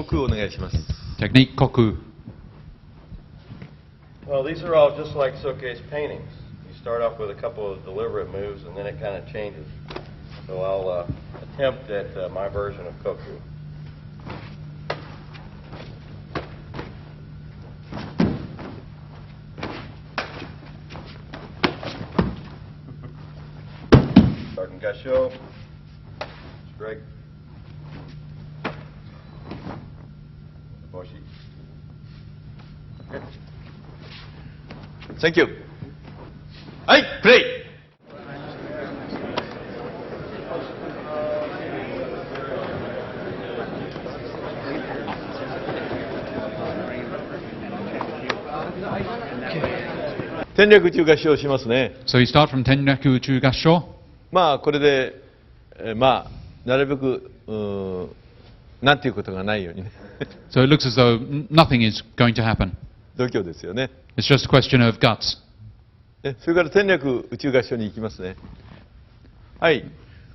Koku お願いします。 Technique Koku. Well, these are all just like showcase paintings. You start off with a couple of deliberate moves, and then it kind of changes. So I'll attempt at my version of Koku. Starting Gasho. Strike. Boshi. Okay. Thank you. はい、プレイ。戦略中合唱しますね。So you start from Tenryaku Uchu Gassho. まあこれで、まあなるべくなんていうことがないようにね。So it looks as though nothing is going to happen. 度胸ですよね。It's just a question of guts. それから戦略宇宙合唱に行きますね。はい。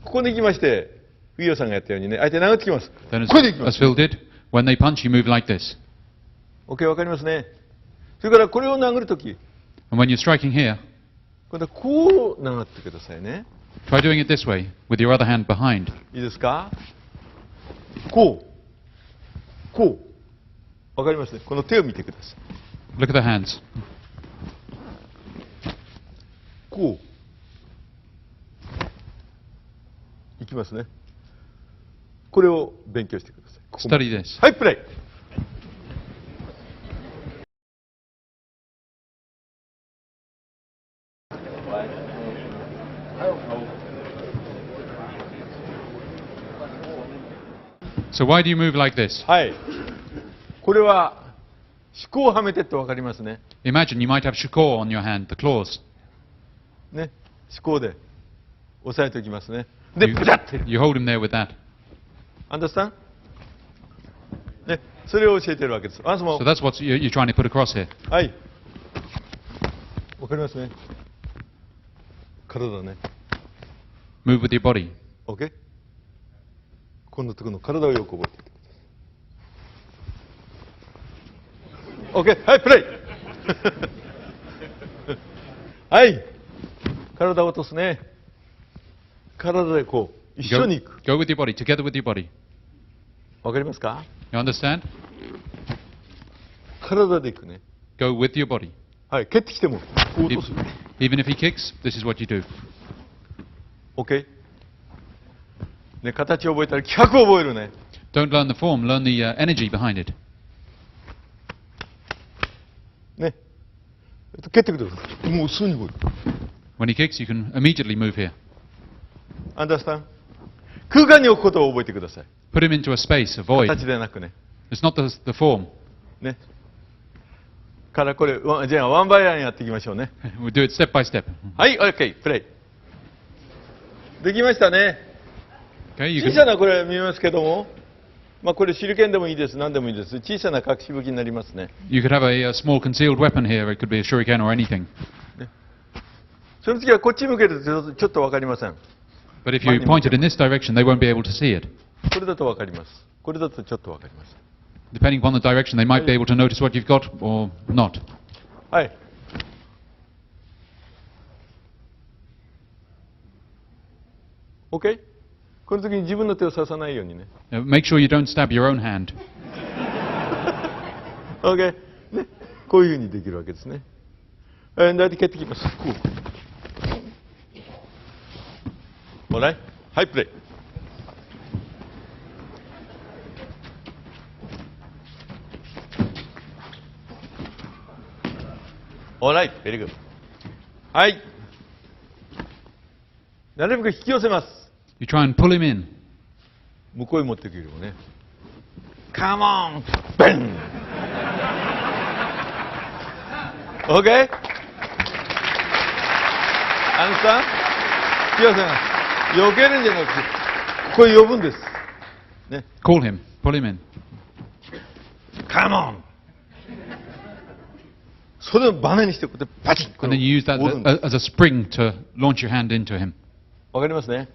ここに行きまして、冬代さんがやったようにね、相手殴ってきます。 Then これで行きま as す。Phil did, when they punch, you move like this. OK、わかりますね。それからこれを殴るとき、 And when you're striking here, 今度はこう殴ってくださいね。 try doing it this way, with your other hand behind. いいですか？こう。こう。わかりますね。この手を見てください。 Look at the hands. こう。いきますね。これを勉強してください。ここまで Study this. はい、プレイ。So why do you move like this? はい。これは思考をはめてってわかりますね。 Imagine you might have shuko on your hand, the claws. ね。思考で押さえておきますね。で、 You, ブチャって。you hold him there with that. Understand? ね。それを教えてるわけです。あ、そ So の that's what you're trying to put across here. はい。わかりますね。体ね。 Move with your body. OK？ 今度とこの体をよく覚えておいてください。OK？ はい、プレイはい。体を落とすね。体でこう、一緒 Go, に行く。 go with your body, together with your body. わかりますか？ You understand? 体で行くね。 Go with your body. はい、蹴ってきても、こう落 If, とす。even if he kicks, this is what you do. OK？ ね、形を覚えたら気迫を覚えるね。 Don't learn the form, learn the energy behind it. ね。蹴ってください。もうすぐに覚える。When he kicks, you can immediately move here. Understand？ 空間に置くことを覚えてください。 Put him into a space, a void. 形でなくね。It's not the form. ね。からこれ、じゃあワンバイワンやっていきましょうね。 We'll do it step by step. はい、OK、プレイ。できましたね。Okay, you 小さ can, なこれ見えますけども、まあこれ手裏剣でもいいです、何でもいいです。小さな隠し武器になりますね。you could have a small concealed weapon here. It could be a shuriken or anything. その次はこっち向けるとちょっとわかりません。 But if you point it in this direction, they won't be able to see it. これだとわかります。これだとちょっとわかります。 Depending upon the direction, they might be able to notice what you've got or not. はい。OK？ この時に自分の手を刺さないようにね。Make sure you don't stab your own hand. OK？ ね。こういうふうにできるわけですね。大体蹴ってきます。こう。Alright？ はい、プレイ。Alright、very good。はい。なるべく引き寄せます。You try and pull him in. 向こうへ持っていくよりもね。Come on! Bang! OK? あのさ、引き寄せます。避けるんじゃなくて、これ呼ぶんです。ね。Call him. Pull him in. Come on! それをバネにしてこうやってパチッ And then you use that as a spring to launch your hand into him. わかりますね。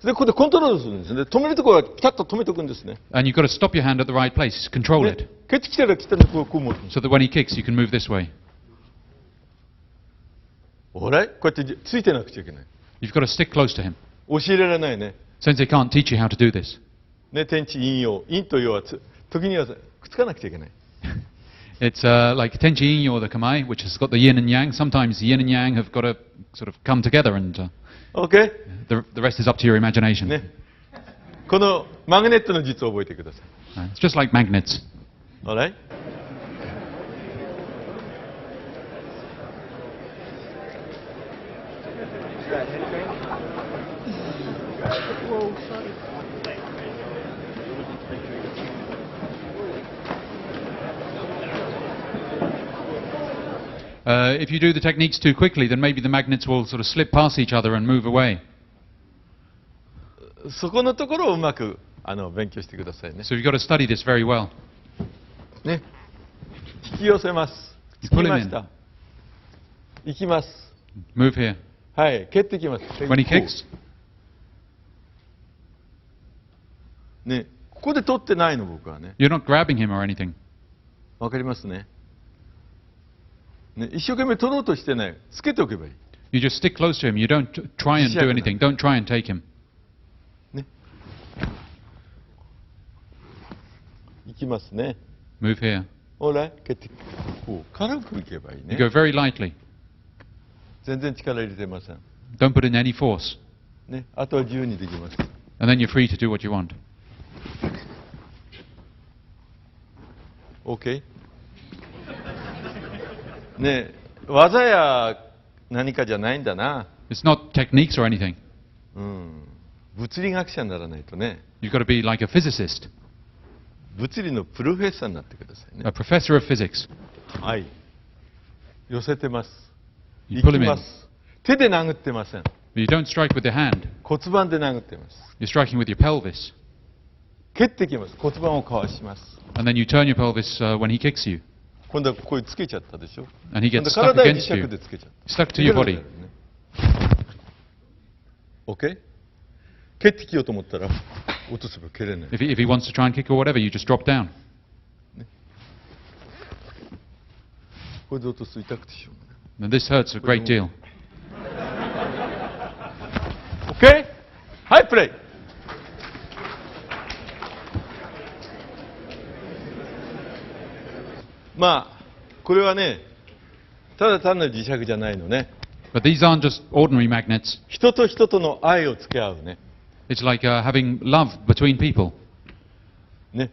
で、ここでコントロールするんですね。止めるところはピタッと止めておくんですね。 And you've got to stop your hand at the right place, control ね it, 蹴ってきたら来たらこう持つんです。 so that when he kicks, you can move this way. ほら、こうやってついてなくちゃいけない。 You've got to stick close to him. 教えられないね。 Sensei can't teach you how to do this. ね、天地陰陽。陰と陽は時にはくっつかなくちゃいけない。 It's like Tenchi Inyo, the Kamae, which has got the yin and yang. Sometimes the yin and yang have got to sort of come together, and OK? the rest is up to your imagination. ね。このマグネットの術を覚えてください。 It's just like magnets. Alright? If you do the techniques too quickly, then maybe the magnets will sort of slip past each other and move away. そこのところをうまく勉強してくださいね。 So you've got to study this very well. ね。引き寄せます。 You つき pull him ました in.。行きます。 Move here. はい、蹴ってきます。 When he kicks, ね、ここで取ってないの僕はね。 you're not grabbing him or anything. わかりますね。ね、一生懸命取ろうとしてない。つけておけばいい。 You just stick close to him. You don't try and do anything. Don't try and take him. ね。行きますね。 Move here. ほら、蹴ってこう軽くいけばいい You ね。 go very lightly. 全然力入れてません。 Don't put in any force. ね、あとは自由にできます。 And then you're free to do what you want. OK? ね、技や何かじゃないんだな。 It's not techniques or anything. うん。物理学者にならないとね。 You've got to be like a physicist, 物理のプロフェッサーになってくださいね a。professor of physics. はい。寄せてます。 You 行 pull き him ま in. す。手で殴ってません。 You don't strike with your hand. 骨盤で殴ってます。 You're striking with your pelvis. 蹴ってきます。骨盤をかわします。 And then you turn your pelvis when he kicks you. 今度はここにつけちゃったでしょ。 And he 今 gets 度 stuck 体に against 磁 you. 石でつけちゃった。 Stuck to your body. OK? 蹴ってきようと思ったら落とせば蹴れない。 If he wants to try and kick or whatever, you just drop down. これで落とすと痛くてしょうがない。 And this hurts a great deal. OK? はい、プレイ。まあ、これはね、ただ単なる磁石じゃないのね。 But these aren't just ordinary magnets. 人と人との愛を付け合うね。 It's like having love between people. ね。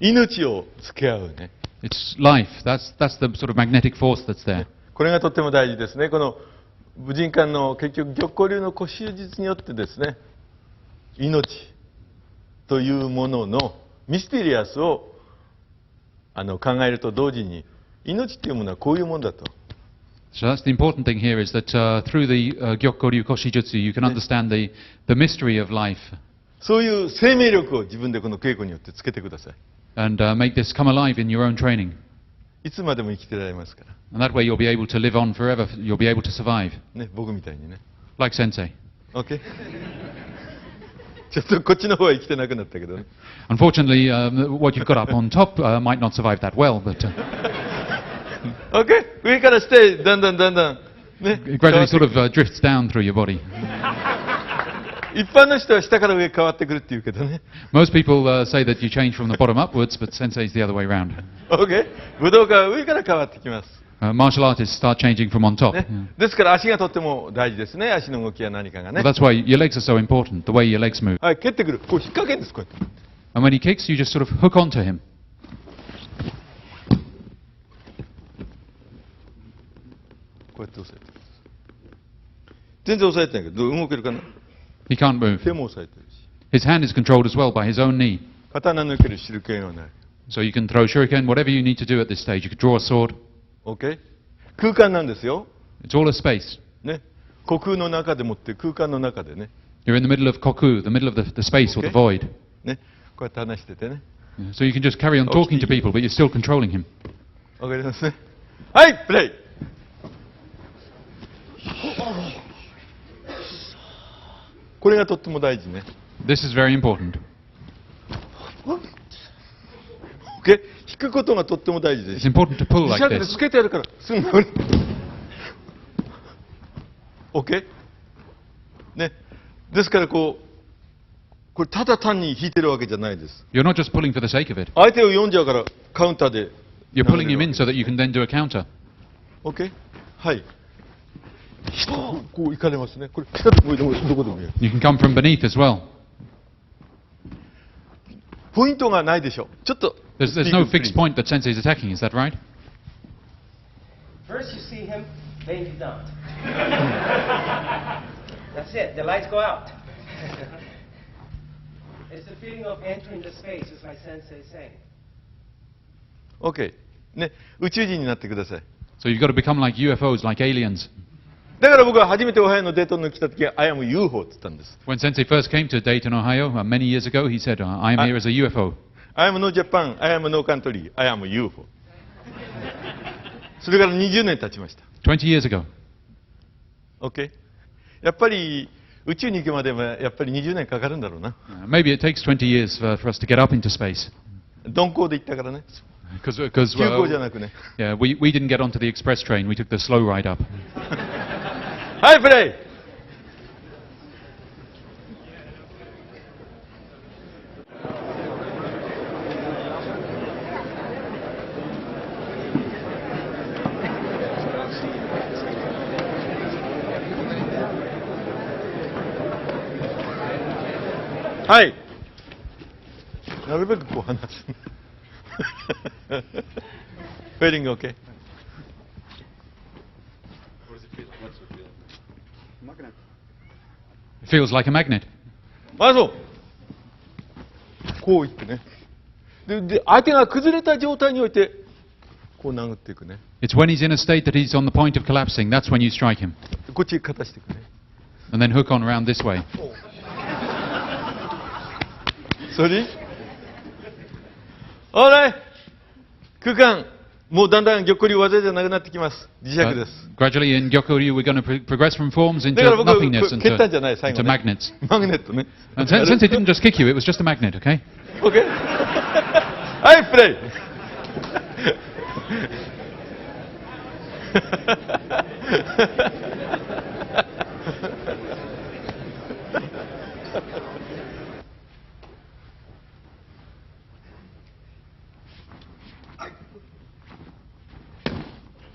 命を付け合うね。 It's life. That's the sort of magnetic force that's there. これがとっても大事ですね。この武人館の結局玉光流の古習術によってですね、命というもののミステリアスを考えると同時に、命というものはこういうものだと。 So that's the important thing here is that through the Gyokko Koshijutsu you can understand the mystery of life そういう生命力を自分でこの稽古によってつけてください。 and make this come alive in your own training. いつまでも生きてられますから。 And that way you'll be able to live on forever. You'll be able to survive. ね、僕みたいにね。Like Sensei. OK? ちょっとこっちの方は生きてなくなったけどね。Unfortunately, what you've got up on top might not survive that well, but OK? 上からしてだんだんね。 it gradually sort of drifts down through your body. 一般の人は下から上変わってくるって言うけどね。Most people say that you change from the bottom upwards, but Sensei's the other way around. OK? 武道家は上から変わってきます。Martial artists start changing from on top. ね Yeah. ですから足がとっても大事ですね。足の動きや何かがね Well,。that's why your legs are so important, the way your legs move. はい、蹴ってくる。こう引っ掛けるんです、こうやって。 And when he kicks, you just sort of hook onto him. こうやって押さえてる。全然押さえてないけど、動けるかな。 He can't move. 手も押さえてるし。 His hand is controlled as well by his own knee. 刀抜ける手裏剣はない。 So you can throw shuriken, whatever you need to do at this stage. You can draw a sword. OK? 空間なんですよ。 It's all a space. ね。虚空の中でもって空間の中でね。 You're in the middle of Koku, the middle of the space or the Okay. void. ね。こうやって話しててね。 Yeah, so you can just carry on talking to people, but you're still controlling him. わかりますね。はい、プレイ。これがとっても大事ね。This is very important. OK? 引くことがとっても大事で It's す。 important to pull 磁 like 石で this. つけてやるからすぐ乗る。OK? ね。ですからこれただ単に引いてるわけじゃないです。 You're not just pulling for the sake of it. 相手を読んじゃうからカウンターで。You're pulling him in so that you can then do a counter. OK? はい。こう行かれますね。これ下でもいいどこでもいい。 You can come from beneath as well. ポイントがないでしょ。ちょっと。There's no fixed point that Sensei is attacking, is that right? First you see him, then you don't. That's it. The lights go out. It's the feeling of entering the space, just like Sensei is saying. OK。ね。宇宙人になってください。 So you've got to become like UFOs, like aliens. だから僕は初めてオハイオのデートに来た時は I am UFO って言ったんです。 When Sensei first came to Dayton, Ohio, many years ago, he said, I am here as a UFO. I am no Japan, I am no country, I am UFO それから20年経ちました。 20 years ago. OK? やっぱり宇宙に行くまではやっぱり20年かかるんだろうな。 Maybe it takes 20 years for us to get up into space. 鈍行で行ったからね。 Because 急行じゃなくね。yeah, we didn't get onto the express train, we took the slow ride up. はい、プレイ。はい。なるべくこう話す。フェリング OK？It feels like a magnet. あ、そう。こういってね。で、相手が崩れた状態において、こう殴っていくね。It's when he's in a state that he's on the point of collapsing, that's when you strike him. こっち片していくね。And then hook on around this way. それオーライ空間、もうだんだん玉流技じゃなくなってきます。磁石です。Gradually in Gyokko, we're going to progress from forms into だから僕、 nothingness 蹴ったんじゃない、最 into 後、ね。 magnets. マグネットね。 And Sensei didn't just kick you, it was just a magnet, okay? OK? はい、プレイ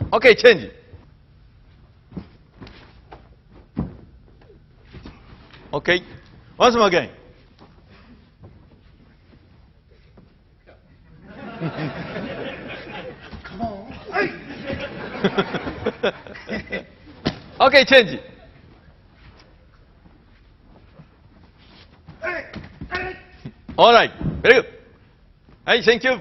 OK、チェンジ。OK。Once more again. Come on. OK、チェンジ。All right. Very good. はい、Thank you.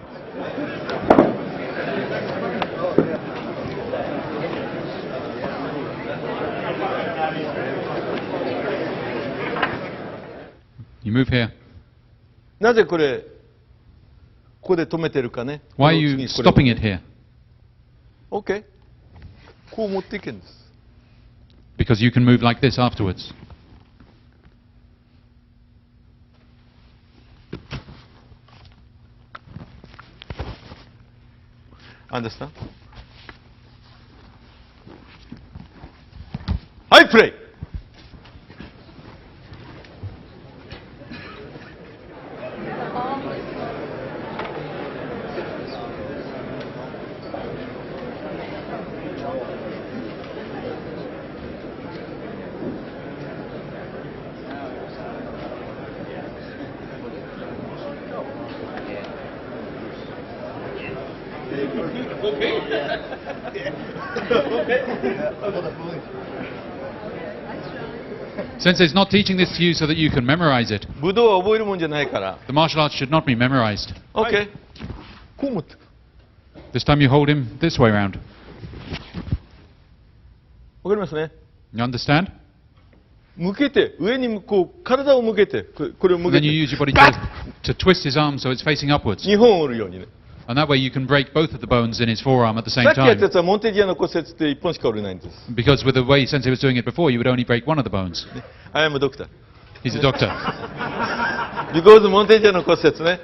You move here. なぜこれ、ここで止めてるかね。 Why are you stopping it here? OK。こう持っていけるんです。Because you can move like this afterwards. Understand? はい、プレイ。Sensei's not teaching this to you so that you can memorize it. 武道は覚えるもんじゃないから。The martial arts should not be memorized. OK。こう持ってく。 This time you hold him this way round. わかりますね。 You understand? 向けて、上にこう、体を向けて、これを向 And け then you て。 use your body ガッ to twist his arm so it's facing upwards. 2本折るようにね。 And that way you can break both of the bones in his forearm at the さ same っきやったや time. つはモンテディアの骨折って1本しか折れないんです。Because with the way Sensei was doing it before, you would only break one of the bones. I am a doctor. He's a doctor. because モンテージャの骨折ね。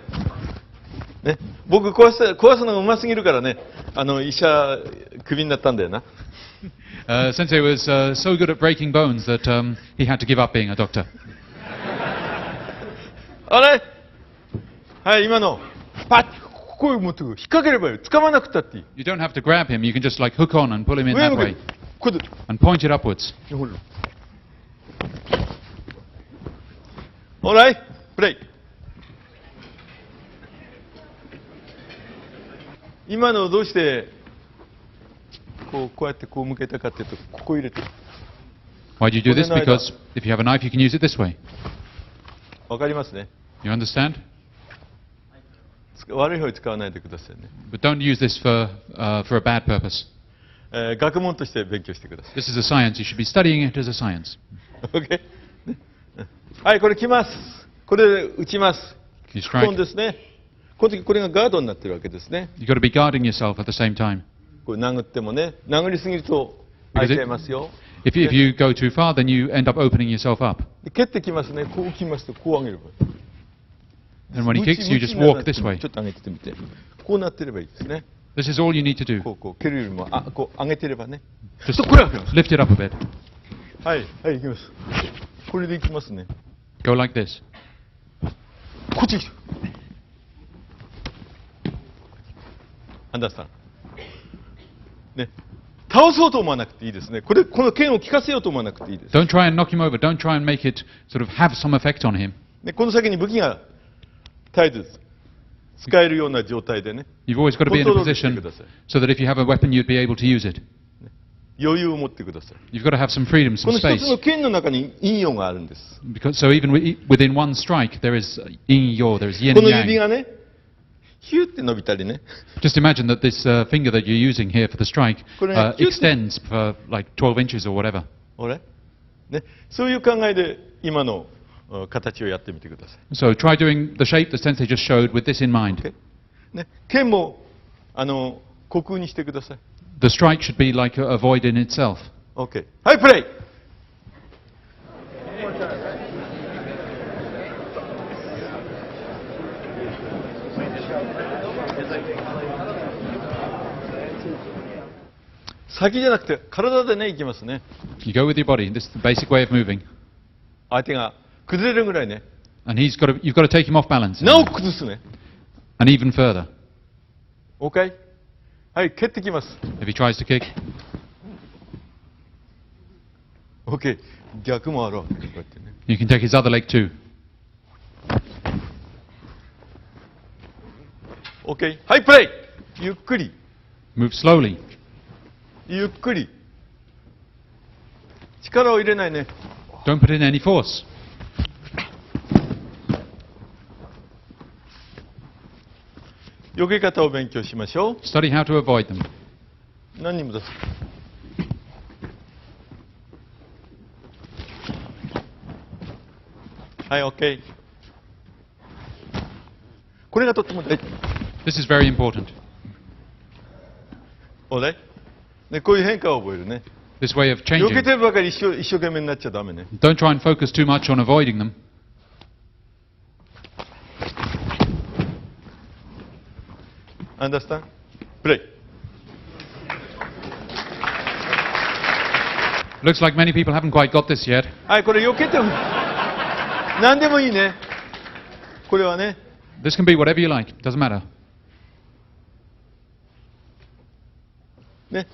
ね。僕壊すのがうますぎるからね、医者、クビになったんだよな。Sensei was so good at breaking bones that he had to give up being a doctor. あれはい、今の。パッここへ持ってくる。引っ掛ければいい。掴まなくたっていい。You don't have to grab him, you can just like hook on and pull him in 上 that 向け way る。これで。 and point it upwards. ほら。オーライプレイ。今のどうしてこうやってこう向けたかっていうと、ここ入れて。 Why do you do this? Because if you have a knife, you can use it this way. わかりますね。 You understand? 悪い方に使わないでくださいね。 But don't use this for a bad purpose. 学問として勉強してください。 This is a science. You should be studying it as a science. OK？ はい、これ来ます。これで打ちます。 You 基本 strike. ですね。この時これがガードになってるわけですね。 You've got to be guarding yourself at the same time. これ殴ってもね、殴りすぎると開いちゃいますよ。If you go too far, then you end up opening yourself up. で蹴ってきますね。こう来ますとこう上げればいい。 And when he ムチ kicks, you ム just チにならな walk くて this も way. ちょっと上げてみて。こうなってればいいですね。 This is all you need to do. こう蹴るよりもこう上げてればね。 Just これ開けます lift it up a bit. はいはい行きます。これで行きますね。 Go like this. こっち来た。アンダースタン。ね。倒そうと思わなくていいですね。この剣を効かせようと思わなくていいです。 Don't try and knock him over. Don't try and make it sort of have some effect on him. ね、この先に武器が絶えず使えるような状態でね、 You've always got to be in a コントロールしてく position ださい。 so that if you have a weapon, you'd be able to use it. 余裕を持ってください。 You've got to have some freedom, こ some の一 space. つの剣の中に陰陽があるんです。 Because, so even within one strike, there is yin yo, there is yin こ and の指 yang. がね、ヒューって伸びたりね、 Just imagine that this finger that you're using here for the strike これね、 extends for like 12 inches or whatever. 俺ね、そういう考えで今の形をやってみてください。 So try doing the shape that Sensei just showed with this in mind. Okay. ね、剣も虚空にしてください。 The strike should be like a void in itself. OK。はい、プレイ。先じゃなくて体でね行きますね。 You go with your body. This is the basic way of moving. 相手が崩れるぐらいね。 And you've got to take him off balance. なお崩すね。 And even further. OK。はい、蹴ってきます。 If he tries to kick, OK。逆もあるわけ。こうやってね。 you can take his other leg too. OK。はい、プレイ。ゆっくり。 Move slowly. ゆっくり。力を入れないね。 Don't put in any force. 避け方を勉強しましょ Study how to avoid them. う。何人も出す。はい、OK。これがとっても大事。This is very important. おね、こういう変化を覚えるね。 This way of 避け changing. てるばかり一生懸命になっちゃダメね。 Don't try and focus too much on avoiding them. Understand? プレイ。 Looks like many people haven't quite got this yet. はい、これ避けても何でもいいね。これはね。 This can be whatever you like. Doesn't matter. ね。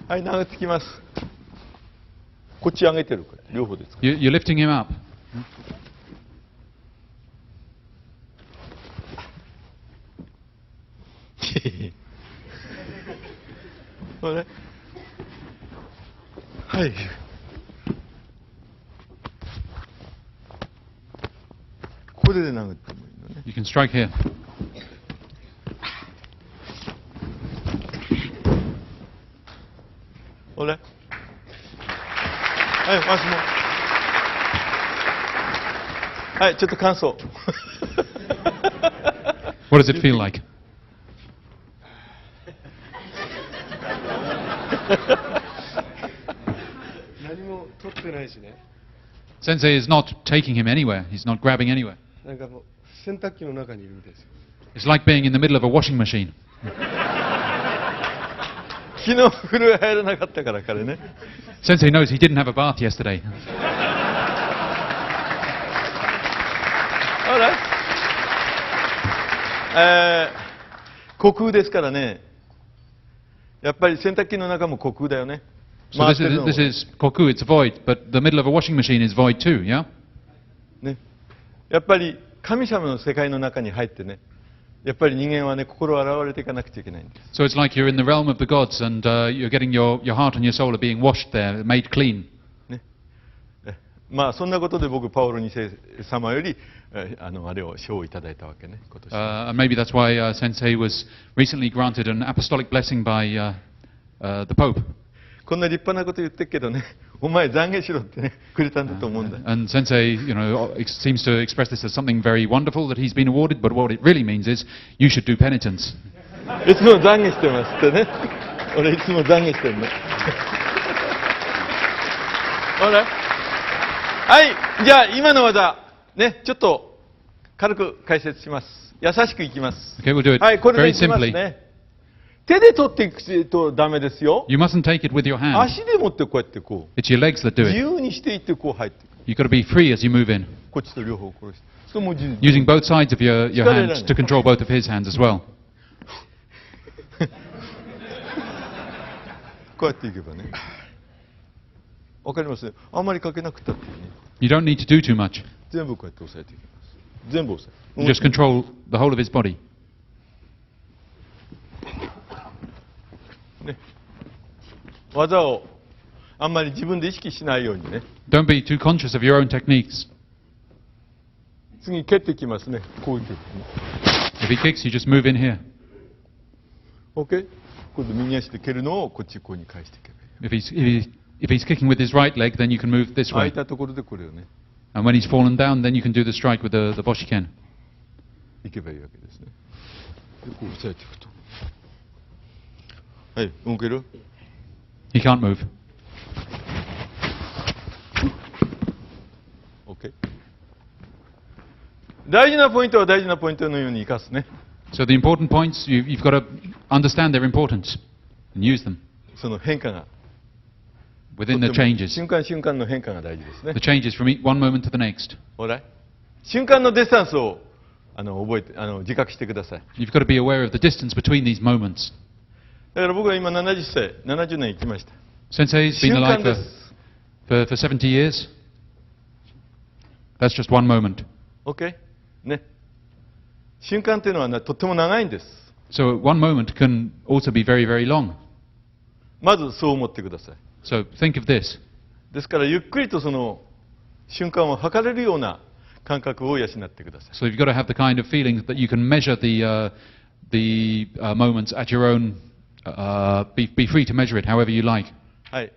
はい、殴ってきます。こっち上げてるから、両方です。 You're lifting him up. これね。はい。これで殴ってもいいのね。 You can strike here. これ。はい、回すも。はい、ちょっと感想。 What does it feel like? 何も取ってないしね。Sensei is not taking him anywhere. He's not grabbing anywhere. なんかもう洗濯機の中にいるみたいですよ。 It's like being in the middle of a washing machine. 昨日風呂入らなかったから彼ね。 Sensei knows he didn't have a bath yesterday. あら、虚空ですからね。やっぱり洗濯機の中も虚空だよね。 So this is Koku, it's void, but the middle of a washing machine is void too, yeah? ね。やっぱり神様の世界の中に入ってね。やっぱり人間はね、心を洗われていかなくちゃいけないんです。 So it's like you're in the realm of the gods and you're getting your heart and your soul are being washed there, made clean. ね。まあそんなことで僕パウロ2世様よりあれを賞をいただいたわけね。今年。 And maybe that's why Sensei was recently granted an apostolic blessing by the Pope. こんな立派なこと言ってるけどね、お前懺悔しろってね、くれたんだと思うんだ。 And Sensei, seems to express this as something very wonderful that he's been awarded, but what it really means is you should do penitence. いつも懺悔してますってね。俺いつも懺悔してるの。ほら。はい、じゃあ今の技、ね、ちょっと軽く解説します。優しくいきます。 Okay, we'll do it はい、これで very いきます simply. ね。手で取っていくとダメですよ。 You mustn't take it with your hand. 足で持ってこうやってこう。 It's your legs that do 自 it. 由にしていってこう入っていく。 You've got to be free as you move in, こっちと両方殺して。それも自由 using both sides of your hands to control both of his hands as well. こうやっていけばね。わかりますね。あんまりかけなくたっていいね。 You don't need to do too much. 全部こうやって押さえていきます。全部押さえ You just control the whole of his body. ね。技をあんまり自分で意識しないようにね。 Don't be too conscious of your own techniques. 次蹴っていきますね。こういう蹴ってね。 If he kicks, you just move in here. OK? 今度右足で蹴るのをこっちこうに返していけばいい。 If he's kicking with his right leg, then you can move this 空 way. いたところでこれをね、 And when he's fallen down, then you can do the strike with the Boshiken. いけばいいわけですね。でこう押さえていくと。はい、動ける？ He can't move. OK。大事なポイントは大事なポイントのように生かすね。 So the important points, you've got to understand their importance and use them その変化が。 within the changes. 瞬間瞬間の変化が大事ですね The。changes from one moment to the next. ほら、瞬間のディスタンスを覚えて自覚してください。 You've got to be aware of the distance between these moments. だから僕は今70歳、70年生きました。 Sensei's 瞬 been 間 alive で for, す。 for 70 years. That's just one moment. OK? ね。瞬間っていうのは、とっても長いんです。 So one moment can also be very, very long. まずそう思ってください。 So think of this. ですからゆっくりとその瞬間を測れるような感覚を養ってください。 So you've got to have the kind of feeling that you can measure the moments at your own, be free to measure it however you like. はい。